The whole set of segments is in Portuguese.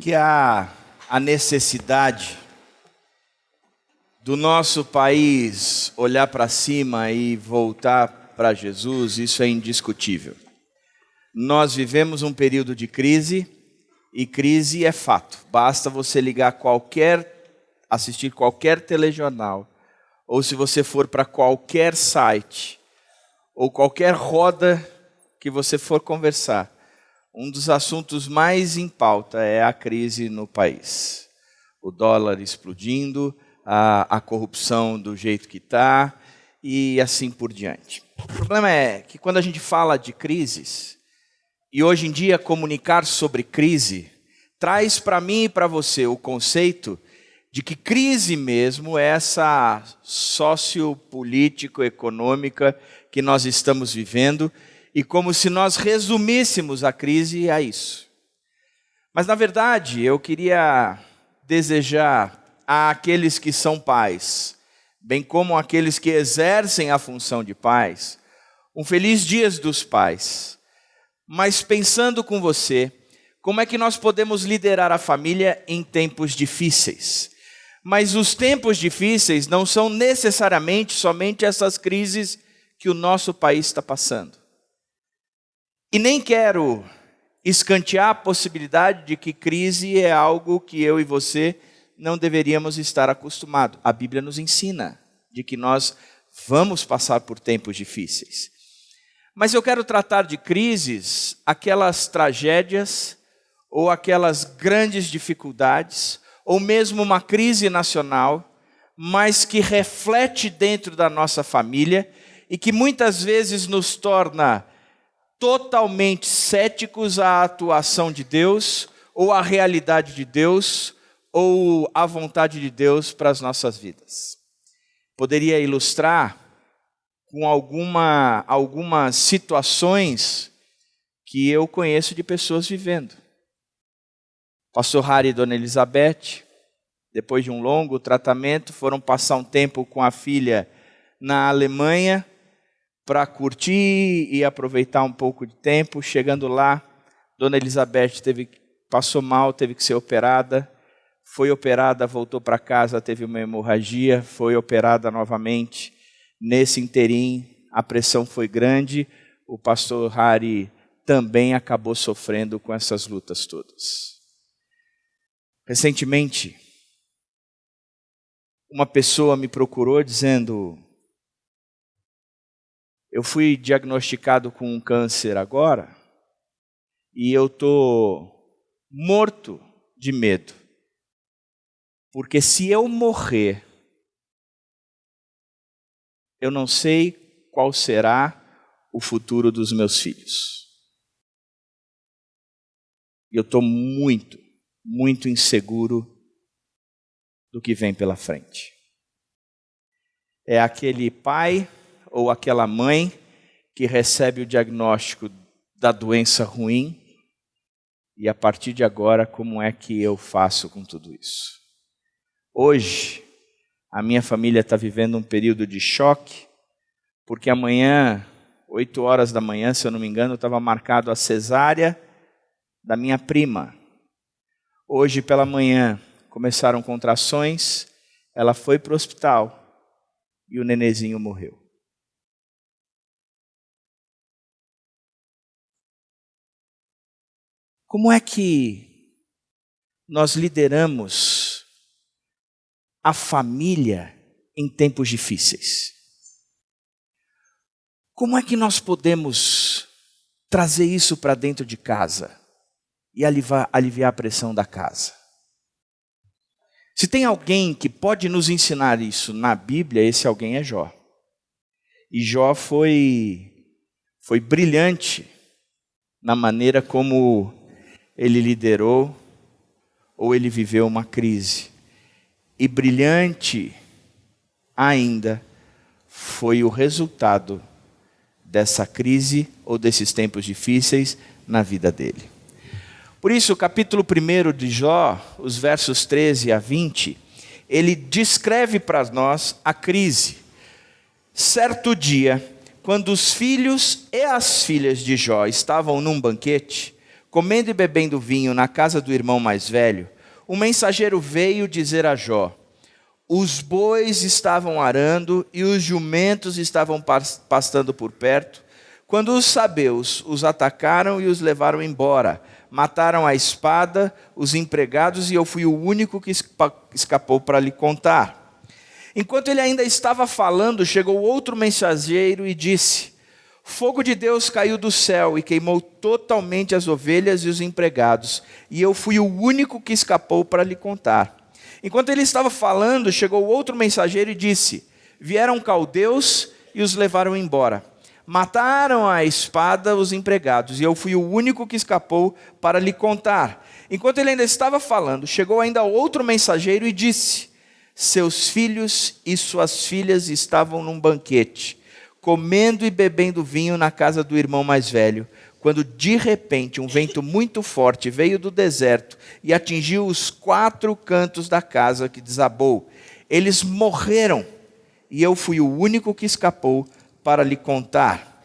que há a necessidade do nosso país olhar para cima e voltar para Jesus, isso é indiscutível. Nós vivemos um período de crise, e crise é fato. Basta você assistir qualquer telejornal, ou se você for para qualquer site, ou qualquer roda que você for conversar, um dos assuntos mais em pauta é a crise no país. O dólar explodindo, a corrupção do jeito que está, e assim por diante. O problema é que quando a gente fala de crises, e hoje em dia comunicar sobre crise, traz para mim e para você o conceito de que crise mesmo é essa sociopolítico-econômica que nós estamos vivendo, e como se nós resumíssemos a crise a isso. Mas na verdade eu queria desejar àqueles que são pais, bem como àqueles que exercem a função de pais, um feliz Dia dos Pais. Mas pensando com você, como é que nós podemos liderar a família em tempos difíceis? Mas os tempos difíceis não são necessariamente somente essas crises que o nosso país está passando. E nem quero escantear a possibilidade de que crise é algo que eu e você não deveríamos estar acostumados. A Bíblia nos ensina de que nós vamos passar por tempos difíceis. Mas eu quero tratar de crises, aquelas tragédias, ou aquelas grandes dificuldades, ou mesmo uma crise nacional, mas que reflete dentro da nossa família e que muitas vezes nos torna totalmente céticos à atuação de Deus, ou à realidade de Deus, ou à vontade de Deus para as nossas vidas. Poderia ilustrar com algumas situações que eu conheço de pessoas vivendo. Pastor Harry e Dona Elizabeth, depois de um longo tratamento, foram passar um tempo com a filha na Alemanha para curtir e aproveitar um pouco de tempo. Chegando lá, Dona Elizabeth passou mal, teve que ser operada. Foi operada, voltou para casa, teve uma hemorragia, foi operada novamente. Nesse interim, a pressão foi grande. O pastor Harry também acabou sofrendo com essas lutas todas. Recentemente, uma pessoa me procurou dizendo: eu fui diagnosticado com um câncer agora e eu estou morto de medo. Porque se eu morrer, eu não sei qual será o futuro dos meus filhos. E eu estou muito inseguro do que vem pela frente. É aquele pai ou aquela mãe que recebe o diagnóstico da doença ruim e a partir de agora, como é que eu faço com tudo isso? Hoje, a minha família está vivendo um período de choque, porque amanhã, 8 horas da manhã, se eu não me engano, estava marcado a cesárea da minha prima. Hoje pela manhã começaram contrações, ela foi para o hospital e o nenenzinho morreu. Como é que nós lideramos a família em tempos difíceis? Como é que nós podemos trazer isso para dentro de casa e aliviar a pressão da casa? Se tem alguém que pode nos ensinar isso na Bíblia, esse alguém é Jó. E Jó foi brilhante na maneira como ele liderou ou ele viveu uma crise. E brilhante ainda foi o resultado dessa crise ou desses tempos difíceis na vida dele. Por isso, o capítulo 1 de Jó, os versos 13 a 20, ele descreve para nós a crise. Certo dia, quando os filhos e as filhas de Jó estavam num banquete, comendo e bebendo vinho na casa do irmão mais velho, um mensageiro veio dizer a Jó: os bois estavam arando e os jumentos estavam pastando por perto, quando os sabeus os atacaram e os levaram embora. Mataram à espada os empregados e eu fui o único que escapou para lhe contar. Enquanto ele ainda estava falando, chegou outro mensageiro e disse: fogo de Deus caiu do céu e queimou totalmente as ovelhas e os empregados, e eu fui o único que escapou para lhe contar. Enquanto ele estava falando, chegou outro mensageiro e disse: vieram caldeus e os levaram embora. Mataram à espada os empregados, e eu fui o único que escapou para lhe contar. Enquanto ele ainda estava falando, chegou ainda outro mensageiro e disse: seus filhos e suas filhas estavam num banquete, comendo e bebendo vinho na casa do irmão mais velho, quando de repente um vento muito forte veio do deserto e atingiu os 4 cantos da casa, que desabou. Eles morreram, e eu fui o único que escapou para lhe contar.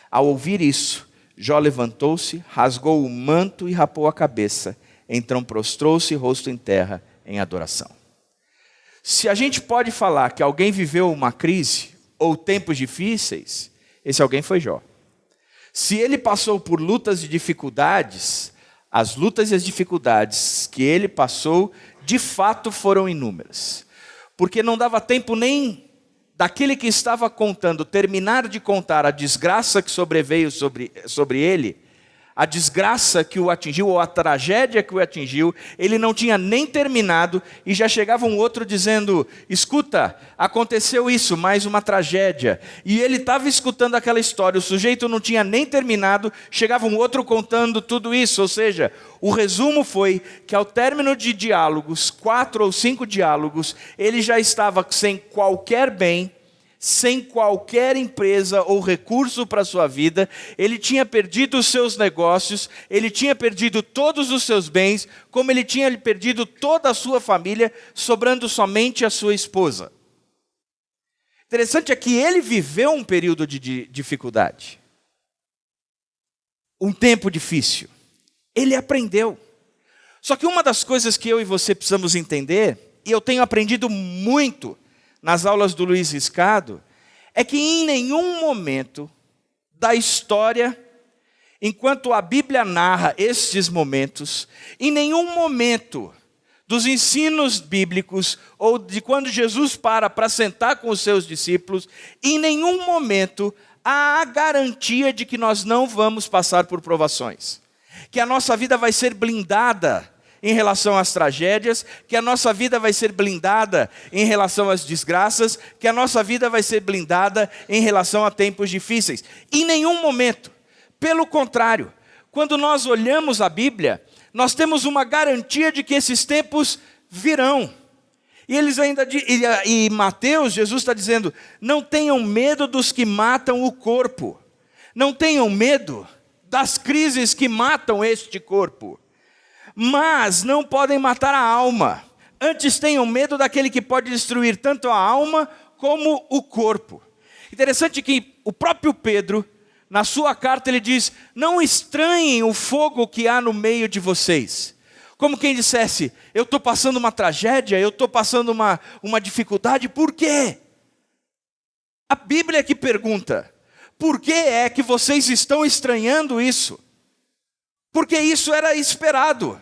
Ao ouvir isso, Jó levantou-se, rasgou o manto e rapou a cabeça. Então prostrou-se rosto em terra em adoração. Se a gente pode falar que alguém viveu uma crise ou tempos difíceis, esse alguém foi Jó. Se ele passou por lutas e dificuldades, as lutas e as dificuldades que ele passou, de fato foram inúmeras. Porque não dava tempo nem daquele que estava contando terminar de contar a desgraça que sobreveio sobre ele, a desgraça que o atingiu, ou a tragédia que o atingiu. Ele não tinha nem terminado e já chegava um outro dizendo: escuta, aconteceu isso, mais uma tragédia. E ele estava escutando aquela história, o sujeito não tinha nem terminado, chegava um outro contando tudo isso. Ou seja, o resumo foi que ao término de diálogos, 4 ou 5 diálogos, ele já estava sem qualquer bem, sem qualquer empresa ou recurso para a sua vida. Ele tinha perdido os seus negócios, ele tinha perdido todos os seus bens, como ele tinha perdido toda a sua família, sobrando somente a sua esposa. Interessante é que ele viveu um período de dificuldade, um tempo difícil. Ele aprendeu. Só que uma das coisas que eu e você precisamos entender, e eu tenho aprendido muito nas aulas do Luiz Riscado, é que em nenhum momento da história, enquanto a Bíblia narra estes momentos, em nenhum momento dos ensinos bíblicos, ou de quando Jesus para sentar com os seus discípulos, em nenhum momento há a garantia de que nós não vamos passar por provações, que a nossa vida vai ser blindada em relação às tragédias, que a nossa vida vai ser blindada em relação às desgraças, que a nossa vida vai ser blindada em relação a tempos difíceis. Em nenhum momento. Pelo contrário, quando nós olhamos a Bíblia, nós temos uma garantia de que esses tempos virão. E eles ainda e Mateus, Jesus está dizendo: não tenham medo dos que matam o corpo, não tenham medo das crises que matam este corpo, mas não podem matar a alma. Antes tenham medo daquele que pode destruir tanto a alma como o corpo. Interessante que o próprio Pedro, na sua carta, ele diz: não estranhem o fogo que há no meio de vocês. Como quem dissesse: eu estou passando uma tragédia, eu estou passando uma dificuldade, por quê? A Bíblia que pergunta: por que é que vocês estão estranhando isso? Porque isso era esperado.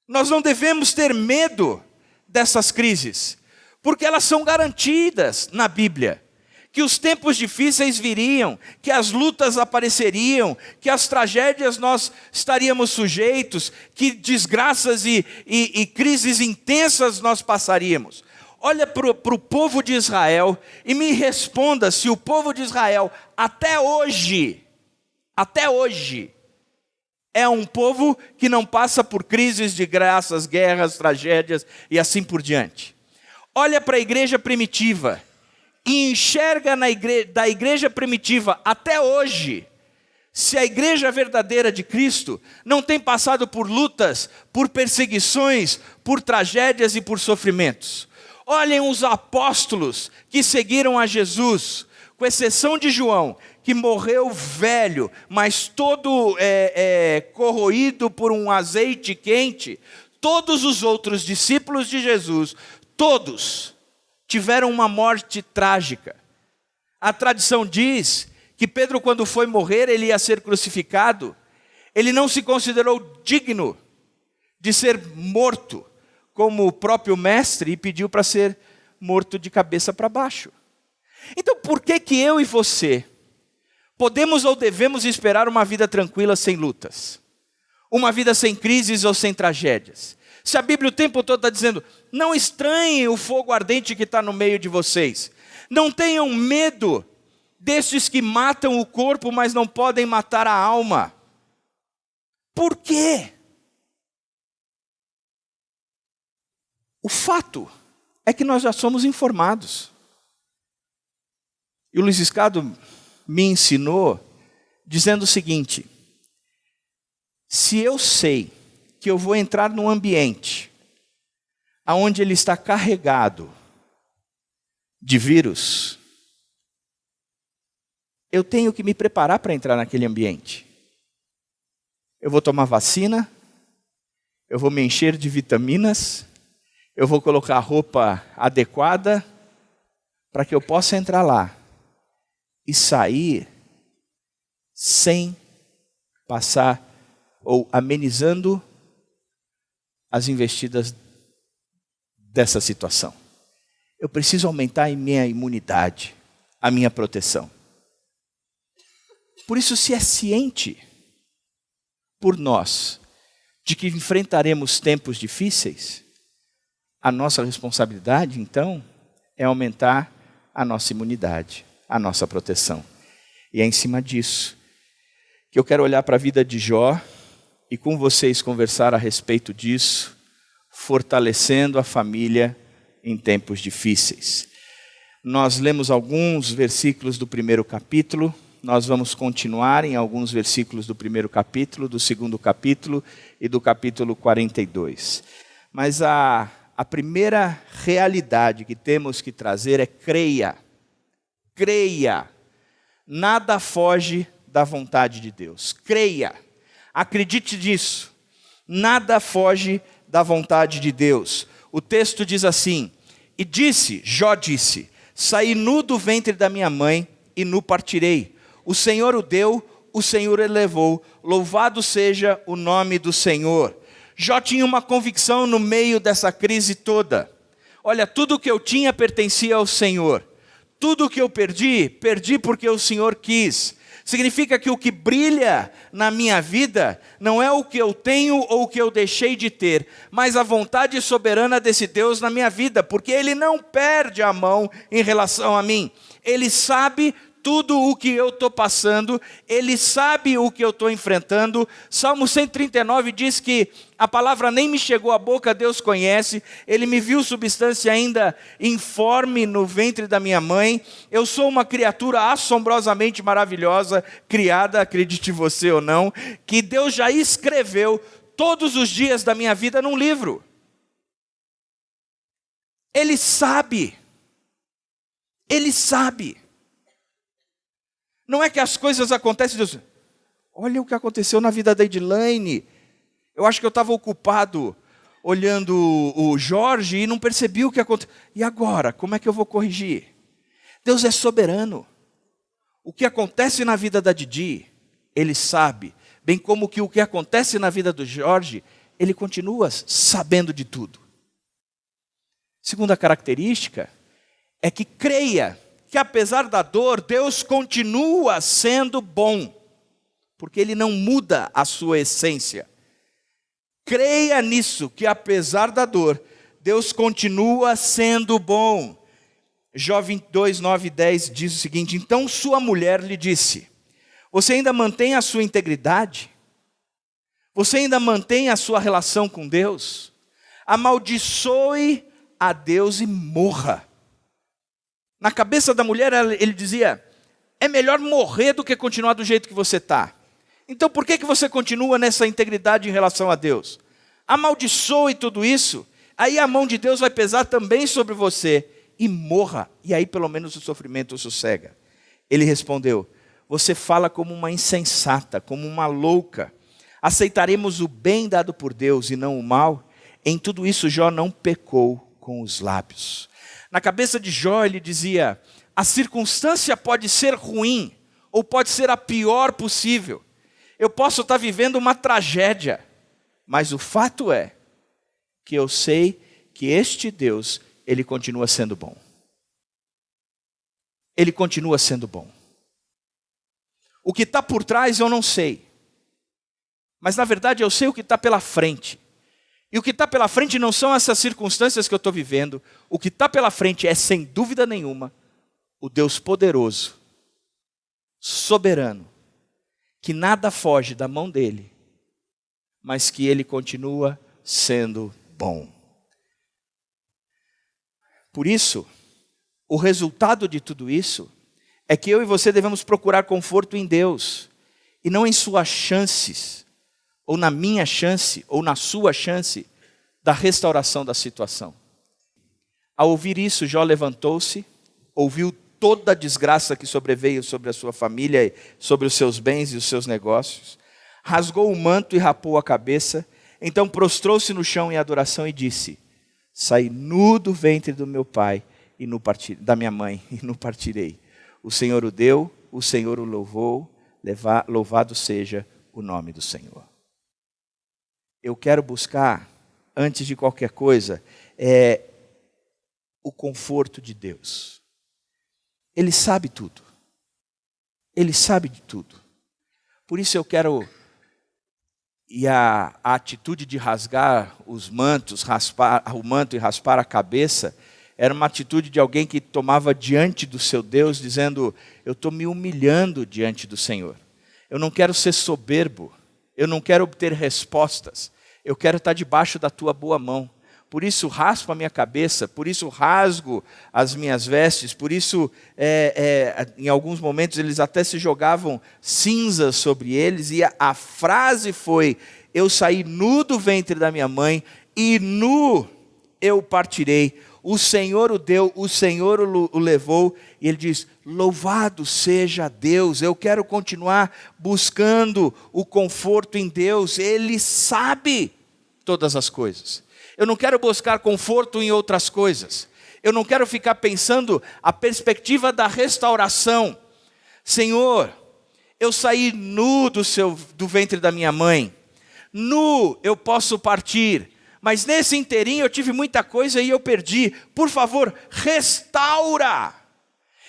Nós não devemos ter medo dessas crises, porque elas são garantidas na Bíblia. Que os tempos difíceis viriam, que as lutas apareceriam, que as tragédias nós estaríamos sujeitos, que desgraças e crises intensas nós passaríamos. Olha para o povo de Israel e me responda se o povo de Israel até hoje, é um povo que não passa por crises de graças, guerras, tragédias e assim por diante. Olha para a igreja primitiva e enxerga da igreja primitiva até hoje, se a igreja verdadeira de Cristo não tem passado por lutas, por perseguições, por tragédias e por sofrimentos. Olhem os apóstolos que seguiram a Jesus, com exceção de João, que morreu velho, mas todo corroído por um azeite quente, todos os outros discípulos de Jesus, todos tiveram uma morte trágica. A tradição diz que Pedro, quando foi morrer, ele ia ser crucificado, ele não se considerou digno de ser morto, como o próprio mestre, e pediu para ser morto de cabeça para baixo. Então, por que eu e você podemos ou devemos esperar uma vida tranquila sem lutas? Uma vida sem crises ou sem tragédias? Se a Bíblia o tempo todo está dizendo, não estranhem o fogo ardente que está no meio de vocês. Não tenham medo destes que matam o corpo, mas não podem matar a alma. Por quê? O fato é que nós já somos informados. E o Luiz Escado me ensinou dizendo o seguinte: se eu sei que eu vou entrar num ambiente onde ele está carregado de vírus, eu tenho que me preparar para entrar naquele ambiente. Eu vou tomar vacina, eu vou me encher de vitaminas, eu vou colocar a roupa adequada para que eu possa entrar lá e sair sem passar ou amenizando as investidas dessa situação. Eu preciso aumentar a minha imunidade, a minha proteção. Por isso, se é ciente por nós de que enfrentaremos tempos difíceis, a nossa responsabilidade, então, é aumentar a nossa imunidade, a nossa proteção. E é em cima disso que eu quero olhar para a vida de Jó e com vocês conversar a respeito disso, fortalecendo a família em tempos difíceis. Nós lemos alguns versículos do primeiro capítulo, nós vamos continuar em alguns versículos do primeiro capítulo, do segundo capítulo e do capítulo 42. Mas a primeira realidade que temos que trazer é creia. Creia. Nada foge da vontade de Deus. Creia. Acredite nisso. Nada foge da vontade de Deus. O texto diz assim: e disse, Jó disse, saí nu do ventre da minha mãe e nu partirei. O Senhor o deu, o Senhor o levou. Louvado seja o nome do Senhor. Jó tinha uma convicção no meio dessa crise toda. Olha, tudo que eu tinha pertencia ao Senhor. Tudo que eu perdi, perdi porque o Senhor quis. Significa que o que brilha na minha vida não é o que eu tenho ou o que eu deixei de ter, mas a vontade soberana desse Deus na minha vida, porque Ele não perde a mão em relação a mim. Ele sabe tudo o que eu estou passando, Ele sabe o que eu estou enfrentando. Salmo 139 diz que a palavra nem me chegou à boca, Deus conhece. Ele me viu substância ainda informe no ventre da minha mãe. Eu sou uma criatura assombrosamente maravilhosa, criada, acredite você ou não, que Deus já escreveu todos os dias da minha vida num livro. Ele sabe. Ele sabe. Não é que as coisas acontecem, Deus, olha o que aconteceu na vida da Edilane. Eu acho que eu estava ocupado olhando o Jorge e não percebi o que aconteceu. E agora, como é que eu vou corrigir? Deus é soberano. O que acontece na vida da Didi, Ele sabe. Bem como que o que acontece na vida do Jorge, Ele continua sabendo de tudo. Segunda característica é que creia que apesar da dor, Deus continua sendo bom, porque Ele não muda a sua essência. Creia nisso, que apesar da dor, Deus continua sendo bom. Jó 22, 9 e 10 diz o seguinte: então sua mulher lhe disse, você ainda mantém a sua integridade? Você ainda mantém a sua relação com Deus? Amaldiçoe a Deus e morra. Na cabeça da mulher, ele dizia, é melhor morrer do que continuar do jeito que você está. Então por que você continua nessa integridade em relação a Deus? Amaldiçoe tudo isso, aí a mão de Deus vai pesar também sobre você, e morra, e aí pelo menos o sofrimento sossega. Ele respondeu, você fala como uma insensata, como uma louca. Aceitaremos o bem dado por Deus e não o mal? Em tudo isso Jó não pecou com os lábios. Na cabeça de Jó ele dizia, a circunstância pode ser ruim, ou pode ser a pior possível. Eu posso estar vivendo uma tragédia, mas o fato é que eu sei que este Deus, ele continua sendo bom. Ele continua sendo bom. O que está por trás eu não sei. Mas na verdade eu sei o que está pela frente. E o que está pela frente não são essas circunstâncias que eu estou vivendo. O que está pela frente é, sem dúvida nenhuma, o Deus poderoso, soberano, que nada foge da mão dele, mas que ele continua sendo bom. Por isso, o resultado de tudo isso é que eu e você devemos procurar conforto em Deus e não em suas chances, ou na minha chance, ou na sua chance da restauração da situação. Ao ouvir isso, Jó levantou-se, ouviu toda a desgraça que sobreveio sobre a sua família, sobre os seus bens e os seus negócios, rasgou o manto e rapou a cabeça, então prostrou-se no chão em adoração e disse, saí nu do ventre do meu pai, da minha mãe, e não partirei. O Senhor o deu, o Senhor o louvou, louvado seja o nome do Senhor. Eu quero buscar, antes de qualquer coisa, o conforto de Deus. Ele sabe tudo. Ele sabe de tudo. Por isso eu quero, e a atitude de rasgar os mantos, o manto e raspar a cabeça, era uma atitude de alguém que tomava diante do seu Deus, dizendo, eu estou me humilhando diante do Senhor. Eu não quero ser soberbo, eu não quero obter respostas, eu quero estar debaixo da tua boa mão. Por isso raspo a minha cabeça, por isso rasgo as minhas vestes, por isso em alguns momentos eles até se jogavam cinzas sobre eles, e a frase foi, eu saí nu do ventre da minha mãe, e nu eu partirei. O Senhor o deu, o Senhor o levou, e ele diz, louvado seja Deus, eu quero continuar buscando o conforto em Deus, Ele sabe todas as coisas. Eu não quero buscar conforto em outras coisas, eu não quero ficar pensando a perspectiva da restauração. Senhor, eu saí nu do ventre da minha mãe, nu eu posso partir, mas nesse inteirinho eu tive muita coisa e eu perdi. Por favor, restaura.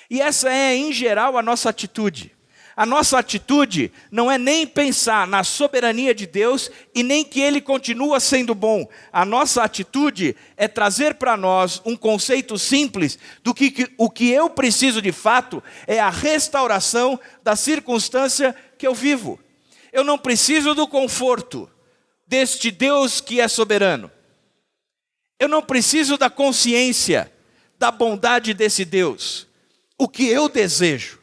E essa é, em geral, a nossa atitude. A nossa atitude não é nem pensar na soberania de Deus e nem que Ele continua sendo bom. A nossa atitude é trazer para nós um conceito simples do que o que eu preciso de fato é a restauração da circunstância que eu vivo. Eu não preciso do conforto deste Deus que é soberano. Eu não preciso da consciência da bondade desse Deus. O que eu desejo,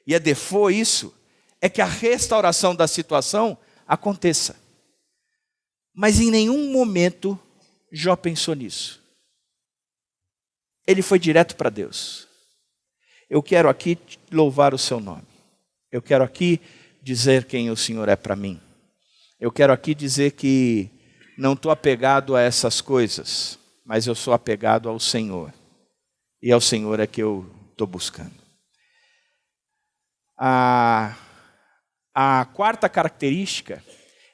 e é default isso, é que a restauração da situação aconteça. Mas em nenhum momento Jó pensou nisso. Ele foi direto para Deus. Eu quero aqui louvar o seu nome. Eu quero aqui dizer quem o Senhor é para mim. Eu quero aqui dizer que não estou apegado a essas coisas, mas eu sou apegado ao Senhor. E ao Senhor é que eu estou buscando. A quarta característica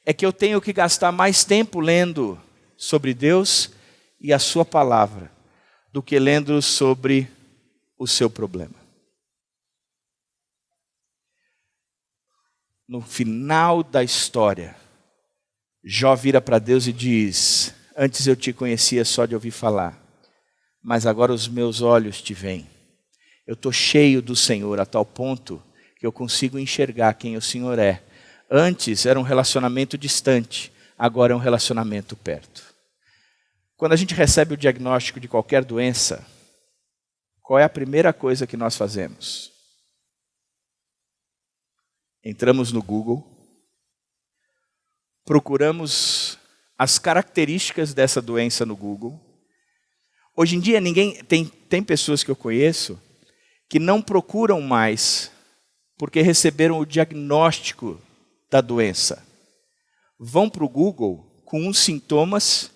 é que eu tenho que gastar mais tempo lendo sobre Deus e a sua palavra do que lendo sobre o seu problema. No final da história, Jó vira para Deus e diz, antes eu te conhecia só de ouvir falar, mas agora os meus olhos te veem. Eu estou cheio do Senhor a tal ponto que eu consigo enxergar quem o Senhor é. Antes era um relacionamento distante, agora é um relacionamento perto. Quando a gente recebe o diagnóstico de qualquer doença, qual é a primeira coisa que nós fazemos? Entramos no Google, procuramos as características dessa doença no Google. Hoje em dia tem pessoas que eu conheço que não procuram mais porque receberam o diagnóstico da doença. Vão para o Google com os sintomas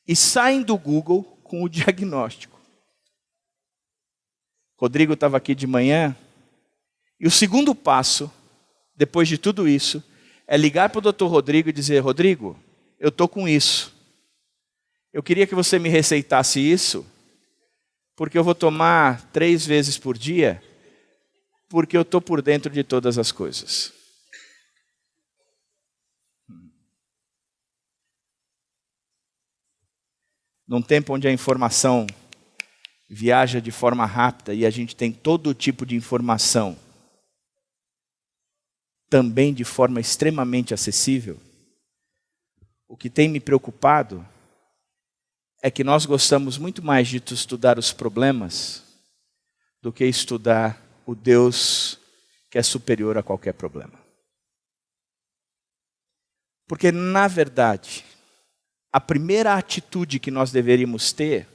e saem do Google com o diagnóstico. Rodrigo estava aqui de manhã e o segundo passo, depois de tudo isso, é ligar para o Dr. Rodrigo e dizer: Rodrigo, eu estou com isso. Eu queria que você me receitasse isso, porque eu vou tomar 3 vezes por dia, porque eu estou por dentro de todas as coisas. Num tempo onde a informação viaja de forma rápida e a gente tem todo tipo de informação, também de forma extremamente acessível, o que tem me preocupado é que nós gostamos muito mais de estudar os problemas do que estudar o Deus que é superior a qualquer problema. Porque, na verdade, a primeira atitude que nós deveríamos ter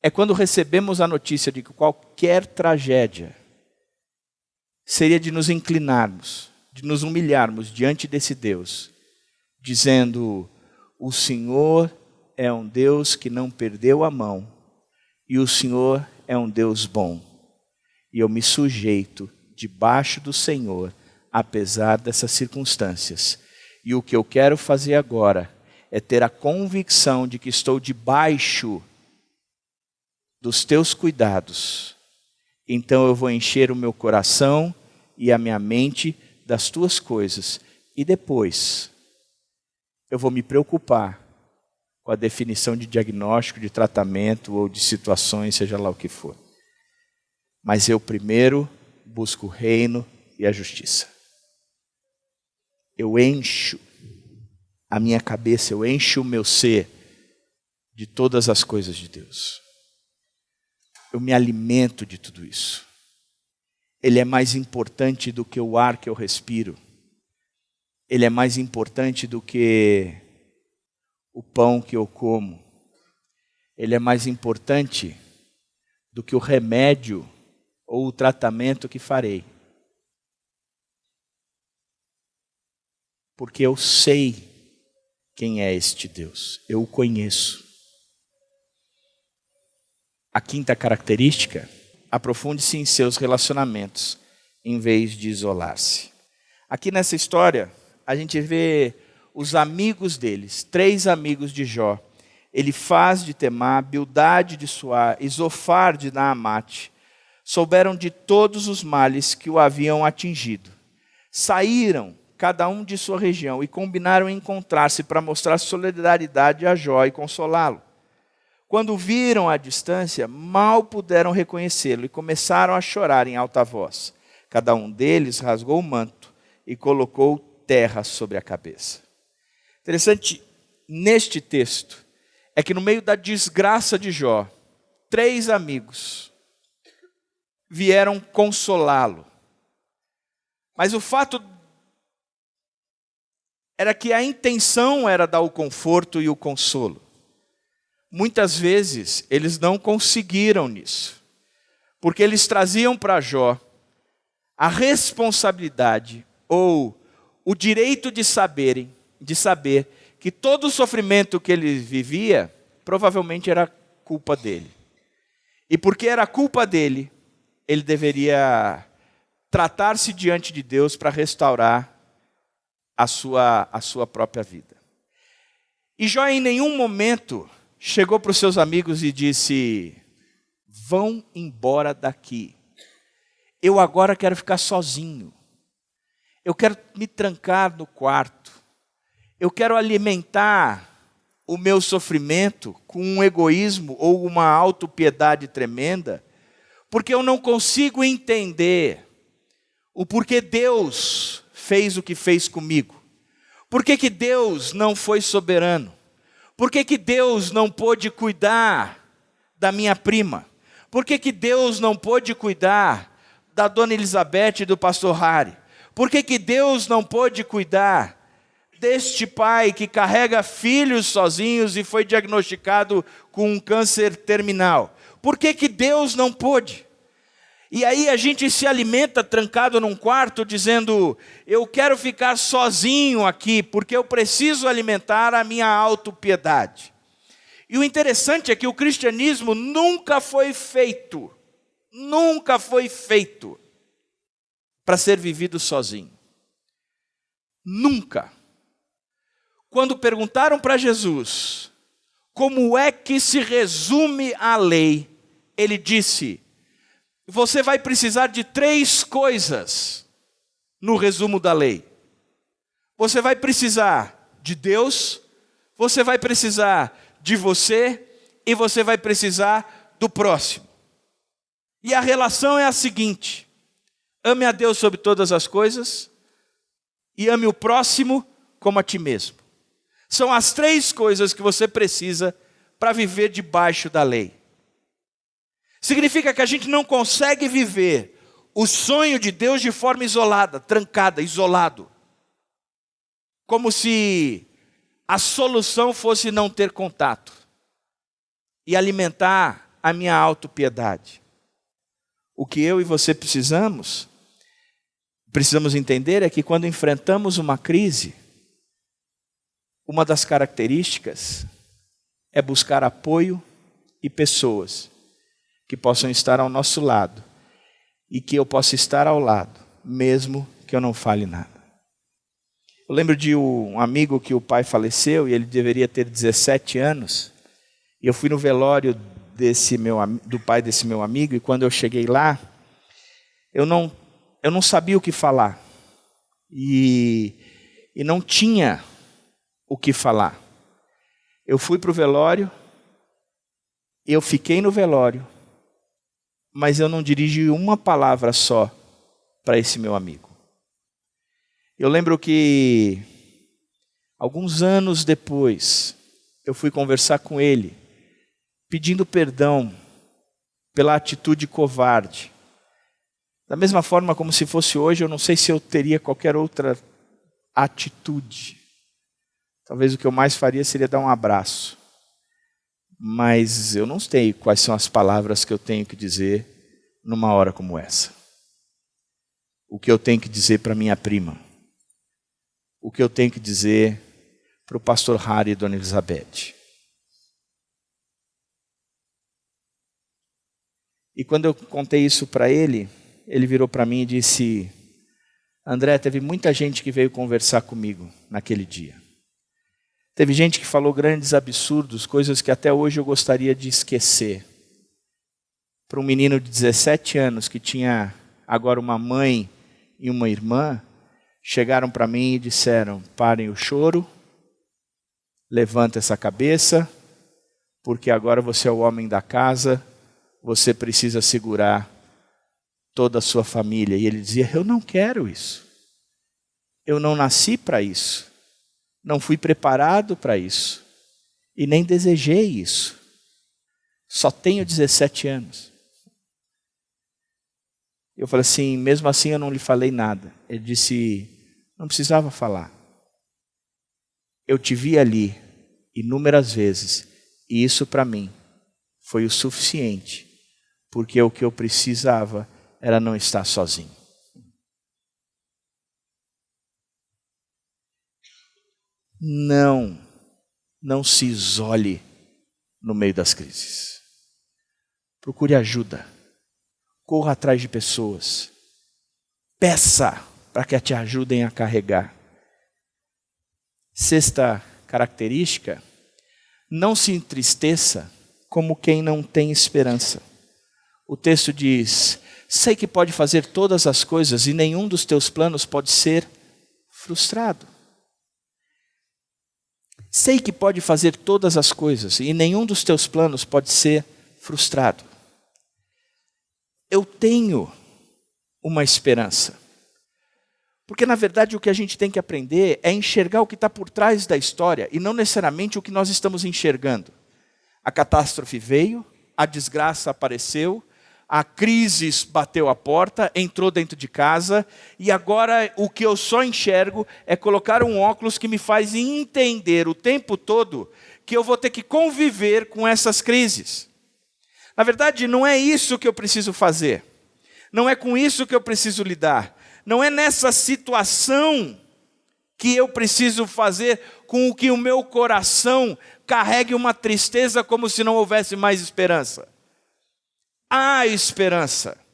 é quando recebemos a notícia de que qualquer tragédia seria de nos inclinarmos, de nos humilharmos diante desse Deus, dizendo: o Senhor é um Deus que não perdeu a mão, e o Senhor é um Deus bom, e eu me sujeito debaixo do Senhor, apesar dessas circunstâncias. E o que eu quero fazer agora é ter a convicção de que estou debaixo dos teus cuidados. Então eu vou encher o meu coração e a minha mente das tuas coisas. E depois eu vou me preocupar com a definição de diagnóstico, de tratamento ou de situações, seja lá o que for. Mas eu primeiro busco o reino e a justiça. Eu encho a minha cabeça, eu encho o meu ser de todas as coisas de Deus. Eu me alimento de tudo isso. Ele é mais importante do que o ar que eu respiro. Ele é mais importante do que o pão que eu como. Ele é mais importante do que o remédio ou o tratamento que farei. Porque eu sei quem é este Deus. Eu o conheço. A quinta característica: aprofunde-se em seus relacionamentos, em vez de isolar-se. Aqui nessa história, a gente vê os amigos deles, 3 amigos de Jó. Elifaz de Temá, Bildade de Suá e Zofar de Naamate, souberam de todos os males que o haviam atingido. Saíram, cada um de sua região, e combinaram encontrar-se para mostrar solidariedade a Jó e consolá-lo. Quando o viram à distância, mal puderam reconhecê-lo e começaram a chorar em alta voz. Cada um deles rasgou o manto e colocou terra sobre a cabeça. Interessante neste texto é que no meio da desgraça de Jó, 3 amigos vieram consolá-lo. Mas o fato era que a intenção era dar o conforto e o consolo. Muitas vezes eles não conseguiram nisso, porque eles traziam para Jó a responsabilidade ou o direito de saber que todo o sofrimento que ele vivia provavelmente era culpa dele. E porque era culpa dele, ele deveria tratar-se diante de Deus para restaurar a sua própria vida. E Jó em nenhum momento chegou para os seus amigos e disse: vão embora daqui. Eu agora quero ficar sozinho. Eu quero me trancar no quarto. Eu quero alimentar o meu sofrimento com um egoísmo ou uma autopiedade tremenda, porque eu não consigo entender o porquê Deus fez o que fez comigo. Por que Deus não foi soberano? Por que Deus não pôde cuidar da minha prima? Por que Deus não pôde cuidar da dona Elizabeth e do pastor Harry? Por que Deus não pôde cuidar deste pai que carrega filhos sozinhos e foi diagnosticado com um câncer terminal? Por que Deus não pôde? E aí a gente se alimenta trancado num quarto dizendo, eu quero ficar sozinho aqui, porque eu preciso alimentar a minha autopiedade. E o interessante é que o cristianismo nunca foi feito para ser vivido sozinho. Nunca. Quando perguntaram para Jesus, como é que se resume a lei? Ele disse, você vai precisar de 3 coisas no resumo da lei. Você vai precisar de Deus, você vai precisar de você e você vai precisar do próximo. E a relação é a seguinte: ame a Deus sobre todas as coisas e ame o próximo como a ti mesmo. São as 3 coisas que você precisa para viver debaixo da lei. Significa que a gente não consegue viver o sonho de Deus de forma isolada, trancada, isolado. Como se a solução fosse não ter contato e alimentar a minha autopiedade. O que eu e você precisamos entender é que quando enfrentamos uma crise, uma das características é buscar apoio e pessoas que possam estar ao nosso lado e que eu possa estar ao lado, mesmo que eu não fale nada. Eu lembro de um amigo que o pai faleceu e ele deveria ter 17 anos. E eu fui no velório do pai desse meu amigo e quando eu cheguei lá, eu não sabia o que falar. E não tinha o que falar. Eu fui para o velório, eu fiquei no velório, mas eu não dirigi uma palavra só para esse meu amigo. Eu lembro que, alguns anos depois, eu fui conversar com ele, pedindo perdão pela atitude covarde. Da mesma forma como se fosse hoje, eu não sei se eu teria qualquer outra atitude. Talvez o que eu mais faria seria dar um abraço. Mas eu não sei quais são as palavras que eu tenho que dizer numa hora como essa. O que eu tenho que dizer para minha prima. O que eu tenho que dizer para o pastor Harry e Dona Elizabeth. E quando eu contei isso para ele, ele virou para mim e disse, André, teve muita gente que veio conversar comigo naquele dia. Teve gente que falou grandes absurdos, coisas que até hoje eu gostaria de esquecer. Para um menino de 17 anos que tinha agora uma mãe e uma irmã, chegaram para mim e disseram, parem o choro, levanta essa cabeça, porque agora você é o homem da casa, você precisa segurar toda a sua família. E ele dizia, eu não quero isso. Eu não nasci para isso. Não fui preparado para isso. E nem desejei isso. Só tenho 17 anos. Eu falei assim, mesmo assim eu não lhe falei nada. Ele disse, não precisava falar. Eu te vi ali inúmeras vezes. E isso para mim foi o suficiente. Porque o que eu precisava era não estar sozinho. Não se isole no meio das crises. Procure ajuda. Corra atrás de pessoas. Peça para que te ajudem a carregar. 6ª característica, não se entristeça como quem não tem esperança. O texto diz, sei que pode fazer todas as coisas e nenhum dos teus planos pode ser frustrado. Sei que pode fazer todas as coisas e nenhum dos teus planos pode ser frustrado. Eu tenho uma esperança. Porque na verdade o que a gente tem que aprender é enxergar o que está por trás da história e não necessariamente o que nós estamos enxergando. A catástrofe veio, a desgraça apareceu, a crise bateu a porta, entrou dentro de casa e agora o que eu só enxergo é colocar um óculos que me faz entender o tempo todo que eu vou ter que conviver com essas crises. Na verdade, não é isso que eu preciso fazer. Não é com isso que eu preciso lidar. Não é nessa situação que eu preciso fazer com que o meu coração carregue uma tristeza como se não houvesse mais esperança. Há esperança.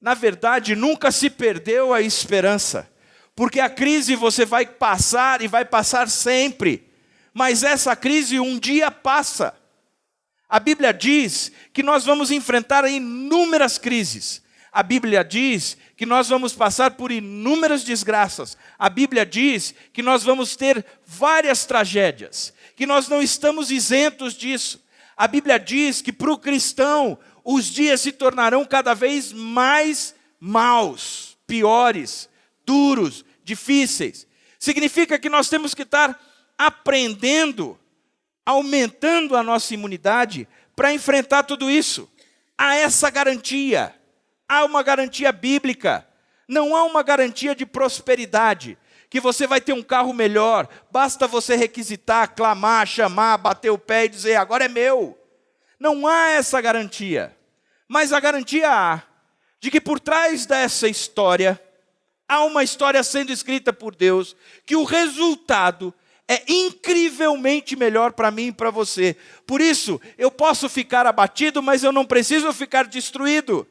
Na verdade, nunca se perdeu a esperança. Porque a crise você vai passar e vai passar sempre. Mas essa crise um dia passa. A Bíblia diz que nós vamos enfrentar inúmeras crises. A Bíblia diz que nós vamos passar por inúmeras desgraças. A Bíblia diz que nós vamos ter várias tragédias, que nós não estamos isentos disso. A Bíblia diz que para o cristão os dias se tornarão cada vez mais maus, piores, duros, difíceis. Significa que nós temos que estar aprendendo, aumentando a nossa imunidade para enfrentar tudo isso. Há essa garantia. Há uma garantia bíblica. Não há uma garantia de prosperidade, que você vai ter um carro melhor, basta você requisitar, clamar, chamar, bater o pé e dizer, agora é meu. Não há essa garantia. Mas a garantia há de que por trás dessa história, há uma história sendo escrita por Deus, que o resultado é incrivelmente melhor para mim e para você. Por isso, eu posso ficar abatido, mas eu não preciso ficar destruído.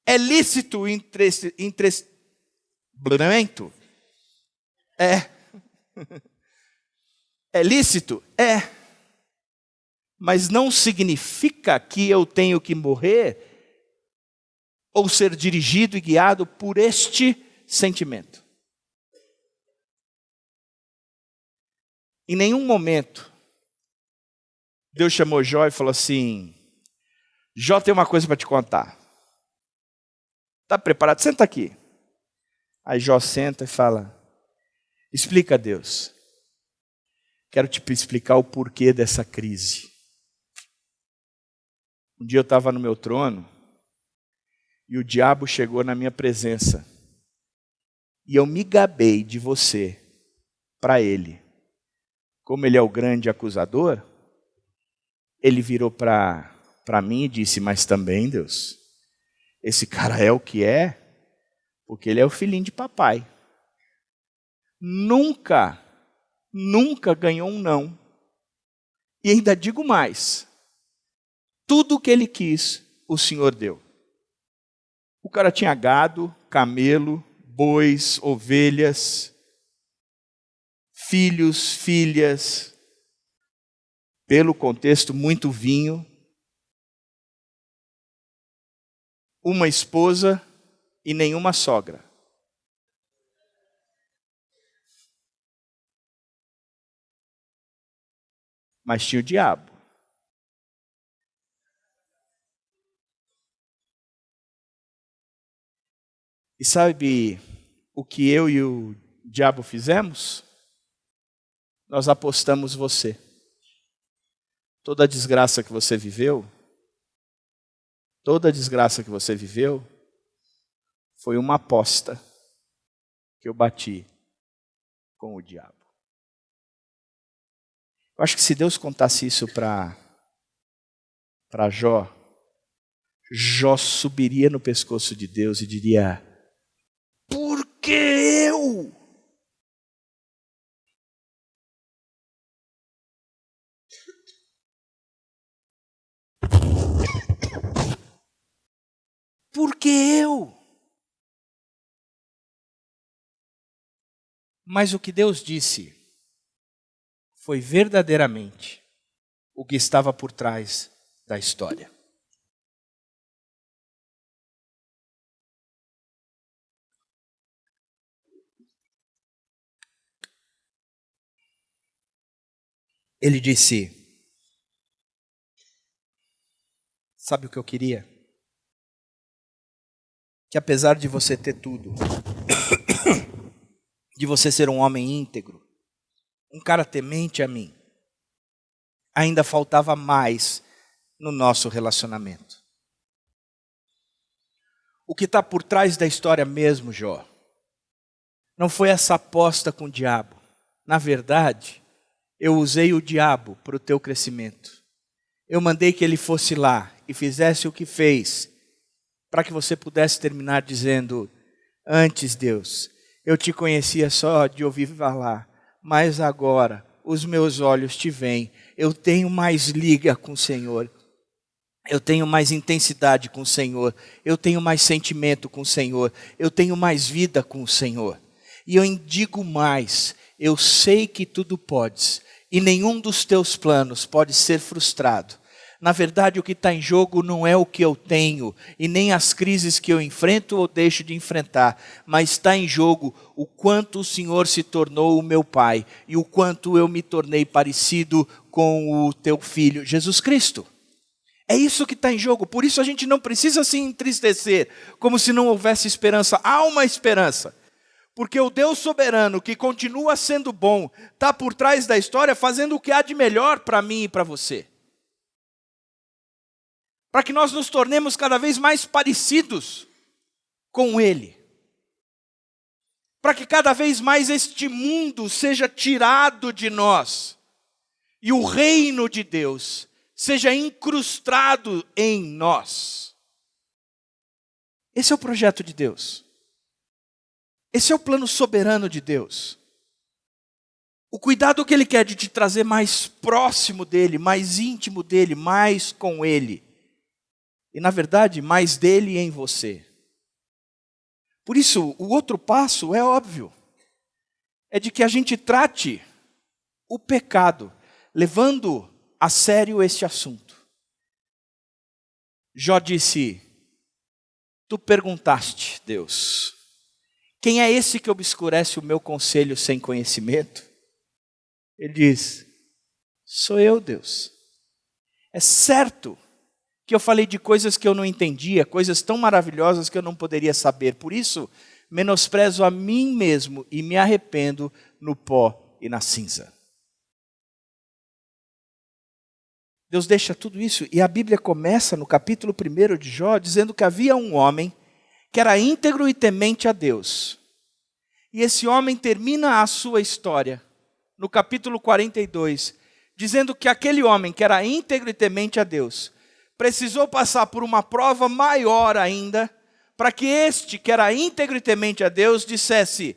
É lícito o entretenimento? É. É lícito? É. Mas não significa que eu tenho que morrer ou ser dirigido e guiado por este sentimento. Em nenhum momento, Deus chamou Jó e falou assim, Jó, tem uma coisa para te contar. Está preparado? Senta aqui. Aí Jó senta e fala, explica a Deus. Quero te explicar o porquê dessa crise. Um dia eu estava no meu trono e o diabo chegou na minha presença. E eu me gabei de você para ele. Como ele é o grande acusador, ele virou para mim e disse, mas também, Deus, esse cara é o que é, porque ele é o filhinho de papai. Nunca ganhou um não. E ainda digo mais, tudo o que ele quis, o Senhor deu. O cara tinha gado, camelo, bois, ovelhas, filhos, filhas, pelo contexto, muito vinho, uma esposa e nenhuma sogra. Mas tinha o diabo. E sabe o que eu e o diabo fizemos? Nós apostamos você. Toda a desgraça que você viveu, foi uma aposta que eu bati com o diabo. Eu acho que se Deus contasse isso para Jó, Jó subiria no pescoço de Deus e diria, por que eu? Por que eu? Mas o que Deus disse foi verdadeiramente o que estava por trás da história. Ele disse, sabe o que eu queria? Que apesar de você ter tudo, de você ser um homem íntegro, um cara temente a mim, ainda faltava mais no nosso relacionamento. O que está por trás da história mesmo, Jó, não foi essa aposta com o diabo. Na verdade, eu usei o diabo para o teu crescimento. Eu mandei que ele fosse lá e fizesse o que fez, para que você pudesse terminar dizendo: antes, Deus, eu te conhecia só de ouvir falar, mas agora os meus olhos te veem. Eu tenho mais liga com o Senhor. Eu tenho mais intensidade com o Senhor. Eu tenho mais sentimento com o Senhor. Eu tenho mais vida com o Senhor. E eu digo mais, eu sei que tudo podes, e nenhum dos teus planos pode ser frustrado. Na verdade, o que está em jogo não é o que eu tenho, e nem as crises que eu enfrento ou deixo de enfrentar, mas está em jogo o quanto o Senhor se tornou o meu Pai, e o quanto eu me tornei parecido com o teu Filho, Jesus Cristo. É isso que está em jogo, por isso a gente não precisa se entristecer, como se não houvesse esperança. Há uma esperança, porque o Deus soberano, que continua sendo bom, está por trás da história, fazendo o que há de melhor para mim e para você. Para que nós nos tornemos cada vez mais parecidos com Ele. Para que cada vez mais este mundo seja tirado de nós, e o reino de Deus seja incrustado em nós. Esse é o projeto de Deus. Esse é o plano soberano de Deus. O cuidado que Ele quer de te trazer mais próximo dEle, mais íntimo dEle, mais com Ele. E na verdade, mais dEle em você. Por isso, o outro passo é óbvio. É de que a gente trate o pecado, levando a sério este assunto. Jó disse: tu perguntaste, Deus, quem é esse que obscurece o meu conselho sem conhecimento? Ele diz: sou eu, Deus. É certo que eu falei de coisas que eu não entendia, coisas tão maravilhosas que eu não poderia saber. Por isso, menosprezo a mim mesmo e me arrependo no pó e na cinza. Deus deixa tudo isso, e a Bíblia começa no capítulo 1 de Jó, dizendo que havia um homem que era íntegro e temente a Deus. E esse homem termina a sua história, no capítulo 42, dizendo que aquele homem que era íntegro e temente a Deus, precisou passar por uma prova maior ainda, para que este que era íntegro e temente a Deus dissesse: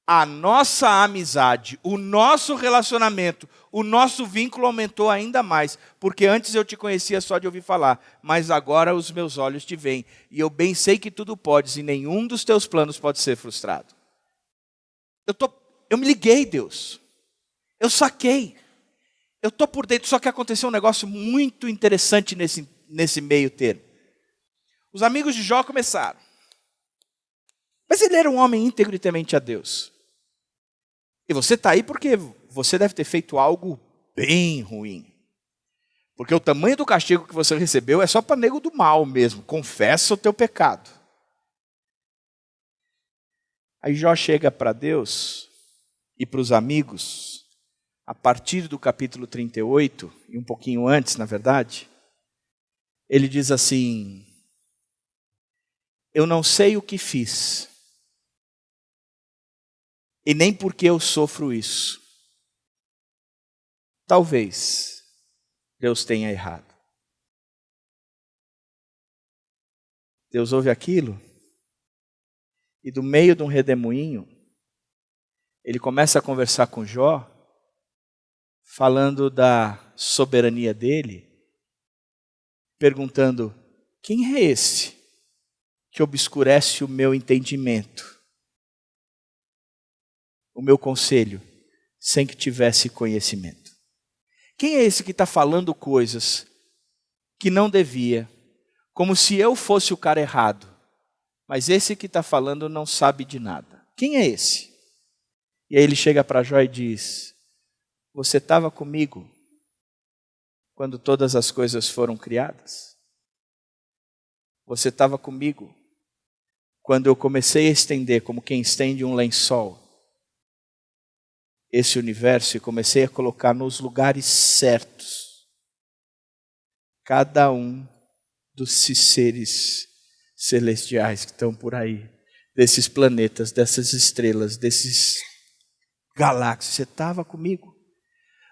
a nossa amizade, o nosso relacionamento, o nosso vínculo aumentou ainda mais, porque antes eu te conhecia só de ouvir falar, mas agora os meus olhos te veem, e eu bem sei que tudo podes, e nenhum dos teus planos pode ser frustrado. Eu me liguei, Deus. Eu saquei. Eu estou por dentro, só que aconteceu um negócio muito interessante nesse meio termo. Os amigos de Jó começaram. Mas ele era um homem íntegro e temente a Deus. E você está aí porque você deve ter feito algo bem ruim. Porque o tamanho do castigo que você recebeu é só para nego do mal mesmo. Confessa o teu pecado. Aí Jó chega para Deus e para os amigos, a partir do capítulo 38, e um pouquinho antes, na verdade, ele diz assim: eu não sei o que fiz, e nem porque eu sofro isso. Talvez Deus tenha errado. Deus ouve aquilo, e do meio de um redemoinho, ele começa a conversar com Jó, falando da soberania dele, perguntando: quem é esse que obscurece o meu entendimento, o meu conselho, sem que tivesse conhecimento? Quem é esse que está falando coisas que não devia, como se eu fosse o cara errado, mas esse que está falando não sabe de nada? Quem é esse? E aí ele chega para Jó e diz: você estava comigo quando todas as coisas foram criadas? Você estava comigo quando eu comecei a estender, como quem estende um lençol, esse universo, e comecei a colocar nos lugares certos cada um dos seres celestiais que estão por aí, desses planetas, dessas estrelas, desses galáxias. Você estava comigo.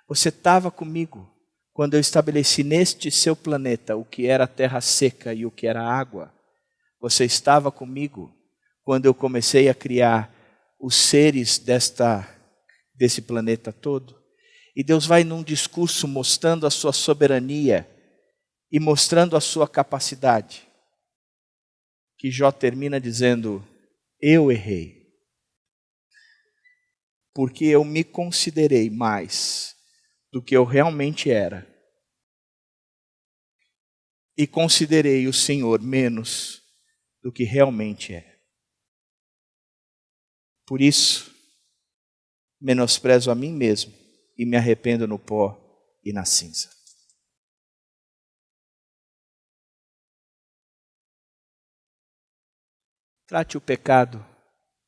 Você estava comigo quando eu estabeleci neste seu planeta o que era terra seca e o que era água. Você estava comigo quando eu comecei a criar os seres desse planeta todo. E Deus vai num discurso mostrando a sua soberania e mostrando a sua capacidade. Que Jó termina dizendo: eu errei. Porque eu me considerei mais do que eu realmente era. E considerei o Senhor menos do que realmente é. Por isso, menosprezo a mim mesmo e me arrependo no pó e na cinza. Trate o pecado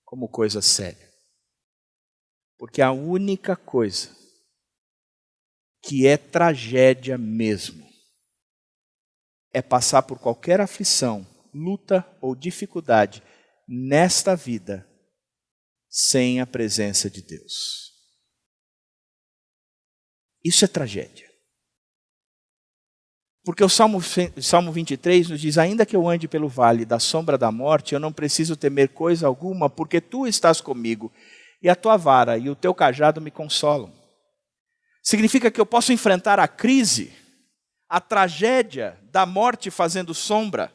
como coisa séria. Porque a única coisa que é tragédia mesmo é passar por qualquer aflição, luta ou dificuldade nesta vida sem a presença de Deus. Isso é tragédia. Porque o Salmo 23 nos diz: ainda que eu ande pelo vale da sombra da morte, eu não preciso temer coisa alguma, porque tu estás comigo, e a tua vara e o teu cajado me consolam. Significa que eu posso enfrentar a crise, a tragédia da morte fazendo sombra,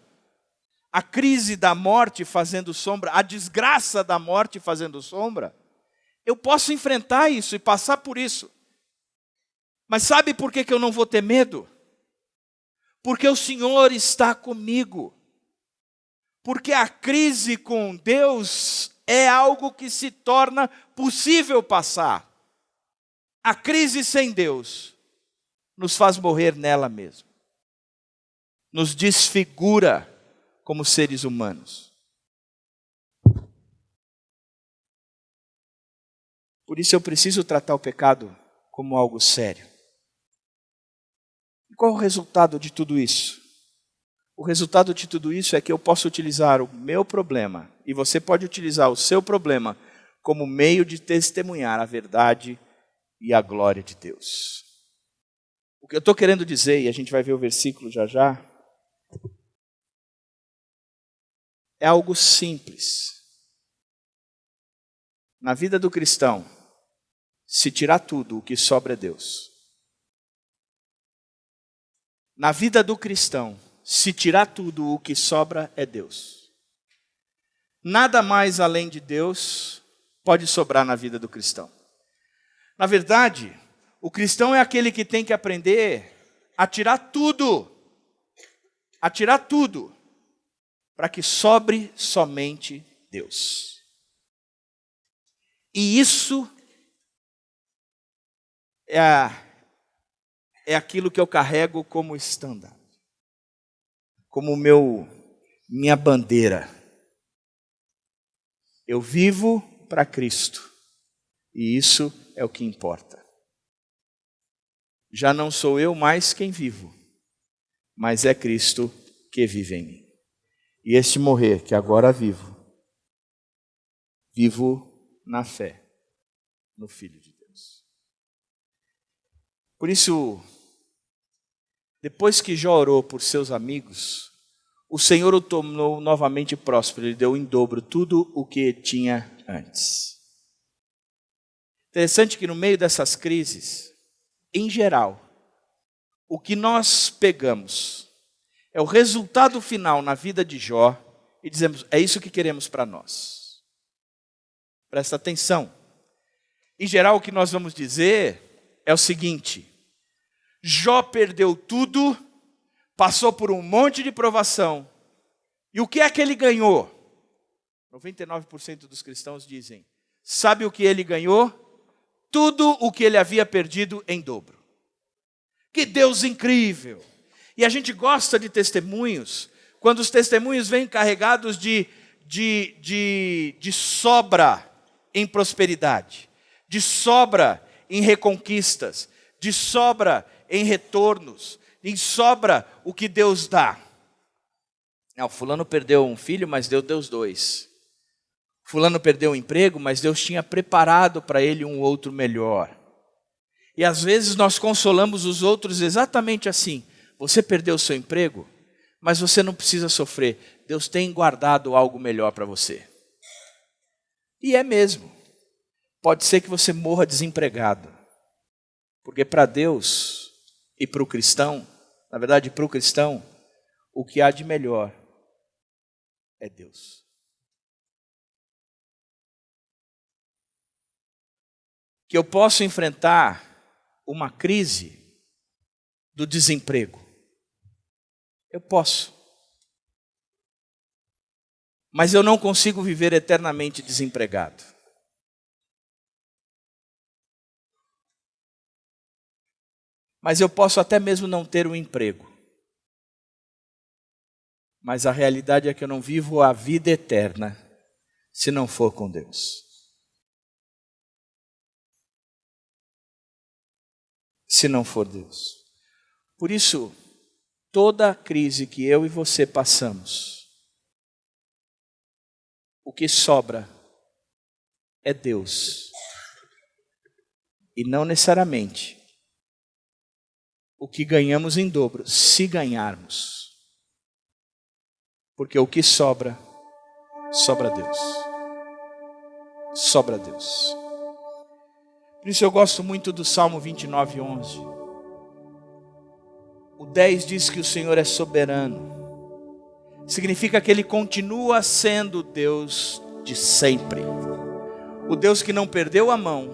a crise da morte fazendo sombra, a desgraça da morte fazendo sombra. Eu posso enfrentar isso e passar por isso. Mas sabe por que eu não vou ter medo? Porque o Senhor está comigo. Porque a crise com Deus é algo que se torna possível passar. A crise sem Deus nos faz morrer nela mesmo. Nos desfigura como seres humanos. Por isso eu preciso tratar o pecado como algo sério. E qual o resultado de tudo isso? O resultado de tudo isso é que eu posso utilizar o meu problema, e você pode utilizar o seu problema como meio de testemunhar a verdade e a glória de Deus. O que eu estou querendo dizer, e a gente vai ver o versículo já já, é algo simples. Na vida do cristão, se tirar tudo, o que sobra é Deus. Na vida do cristão, se tirar tudo, o que sobra é Deus. Nada mais além de Deus pode sobrar na vida do cristão. Na verdade, o cristão é aquele que tem que aprender a tirar tudo, para que sobre somente Deus. E isso é aquilo que eu carrego como estandarte, como minha bandeira. Eu vivo para Cristo, e isso é o que importa. Já não sou eu mais quem vivo, mas é Cristo que vive em mim. E este morrer que agora vivo na fé no Filho de Deus. Por isso, depois que Jó orou por seus amigos, o Senhor o tornou novamente próspero, ele deu em dobro tudo o que tinha antes. Interessante que no meio dessas crises, em geral, o que nós pegamos é o resultado final na vida de Jó e dizemos: é isso que queremos para nós. Presta atenção. Em geral, o que nós vamos dizer é o seguinte: Jó perdeu tudo, passou por um monte de provação, e o que é que ele ganhou? 99% dos cristãos dizem: sabe o que ele ganhou? Tudo o que ele havia perdido em dobro. Que Deus incrível! E a gente gosta de testemunhos, quando os testemunhos vêm carregados de sobra em prosperidade, de sobra em reconquistas, de sobra em retornos, em sobra o que Deus dá. Não, fulano perdeu um filho, mas Deus deu dois. Fulano perdeu um emprego, mas Deus tinha preparado para ele um outro melhor. E às vezes nós consolamos os outros exatamente assim. Você perdeu o seu emprego, mas você não precisa sofrer. Deus tem guardado algo melhor para você. E é mesmo. Pode ser que você morra desempregado. Porque para Deus e para o cristão, na verdade para o cristão, o que há de melhor é Deus. Que eu posso enfrentar uma crise do desemprego. Eu posso. Mas eu não consigo viver eternamente desempregado. Mas eu posso até mesmo não ter um emprego. Mas a realidade é que eu não vivo a vida eterna se não for com Deus. Se não for Deus. Por isso, toda a crise que eu e você passamos, o que sobra é Deus. E não necessariamente o que ganhamos em dobro, se ganharmos. Porque o que sobra, sobra Deus. Sobra Deus. Por isso eu gosto muito do Salmo 29:11. O 10 diz que o Senhor é soberano. Significa que Ele continua sendo o Deus de sempre. O Deus que não perdeu a mão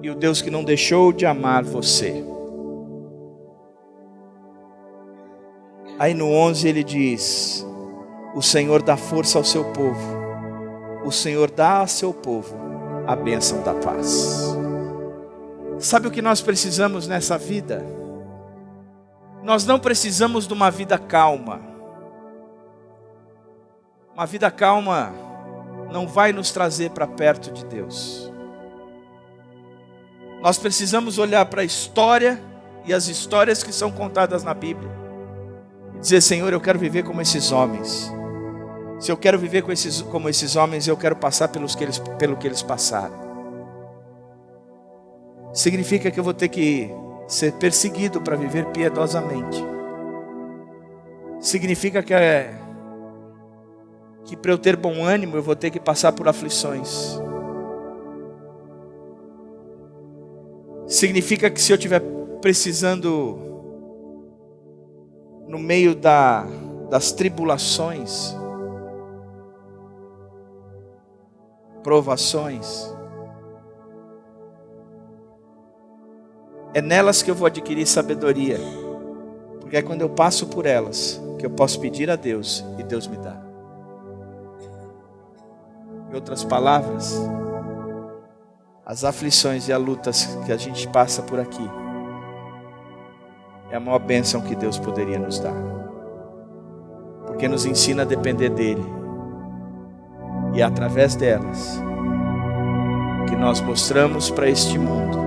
e o Deus que não deixou de amar você. Aí no 11 ele diz: o Senhor dá força ao seu povo. O Senhor dá a seu povo a bênção da paz. Sabe o que nós precisamos nessa vida? Nós não precisamos de uma vida calma. Uma vida calma não vai nos trazer para perto de Deus. Nós precisamos olhar para a história e as histórias que são contadas na Bíblia. E dizer: Senhor, eu quero viver como esses homens. Se eu quero viver como esses homens, eu quero passar pelo que eles passaram. Significa que eu vou ter que ser perseguido para viver piedosamente. Significa que para eu ter bom ânimo eu vou ter que passar por aflições. Significa que se eu estiver precisando, no meio das tribulações, provações, é nelas que eu vou adquirir sabedoria. Porque é quando eu passo por elas que eu posso pedir a Deus e Deus me dá. Em outras palavras, as aflições e as lutas que a gente passa por aqui é a maior bênção que Deus poderia nos dar. Porque nos ensina a depender dEle. E é através delas que nós mostramos para este mundo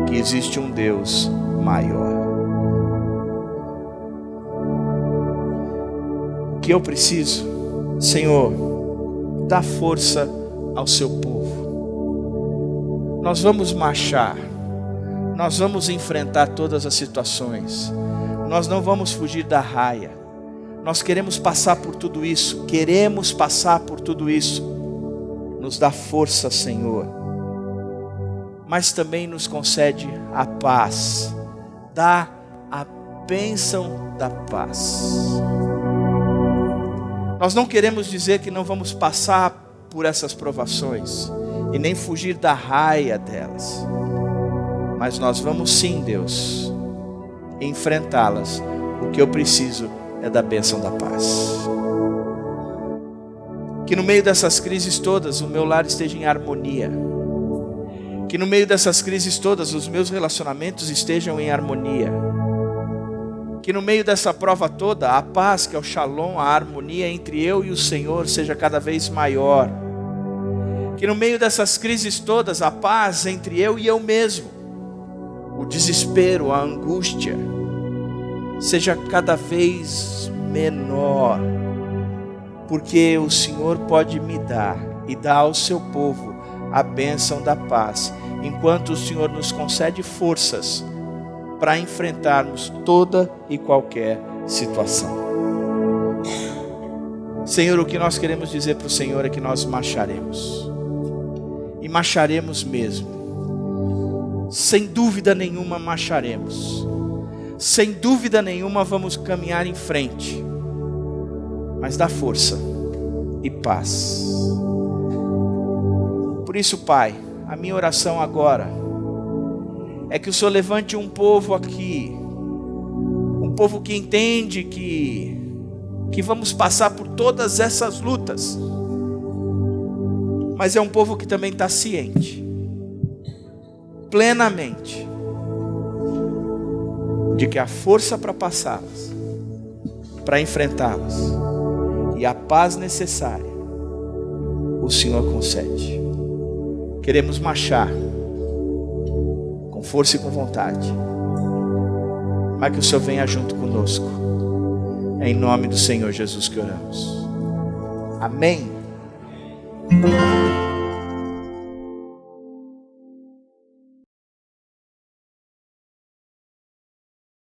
que existe um Deus maior. O que eu preciso? Senhor, dá força ao seu povo. Nós vamos marchar. Nós vamos enfrentar todas as situações. Nós não vamos fugir da raia. Nós queremos passar por tudo isso. Queremos passar por tudo isso. Nos dá força, Senhor. Mas também nos concede a paz. Dá a bênção da paz. Nós não queremos dizer que não vamos passar por essas provações e nem fugir da raia delas. Mas nós vamos sim, Deus, enfrentá-las. O que eu preciso é da bênção da paz. Que no meio dessas crises todas o meu lar esteja em harmonia. Que no meio dessas crises todas os meus relacionamentos estejam em harmonia. Que no meio dessa prova toda a paz, que é o shalom, a harmonia entre eu e o Senhor seja cada vez maior. Que no meio dessas crises todas a paz entre eu e eu mesmo, o desespero, a angústia, seja cada vez menor. Porque o Senhor pode me dar e dar ao seu povo a bênção da paz. enquanto o Senhor nos concede forças para enfrentarmos toda e qualquer situação. Senhor, o que nós queremos dizer para o Senhor é que nós marcharemos. E marcharemos mesmo. Sem dúvida nenhuma marcharemos. Sem dúvida nenhuma vamos caminhar em frente. Mas dá força e paz. Por isso, Pai, a minha oração agora é que o Senhor levante um povo aqui, um povo que entende que vamos passar por todas essas lutas, mas é um povo que também está ciente, plenamente, de que a força para passá-las, para enfrentá-las, e a paz necessária, o Senhor concede. Queremos marchar com força e com vontade, mas que o Senhor venha junto conosco. É em nome do Senhor Jesus que oramos. Amém.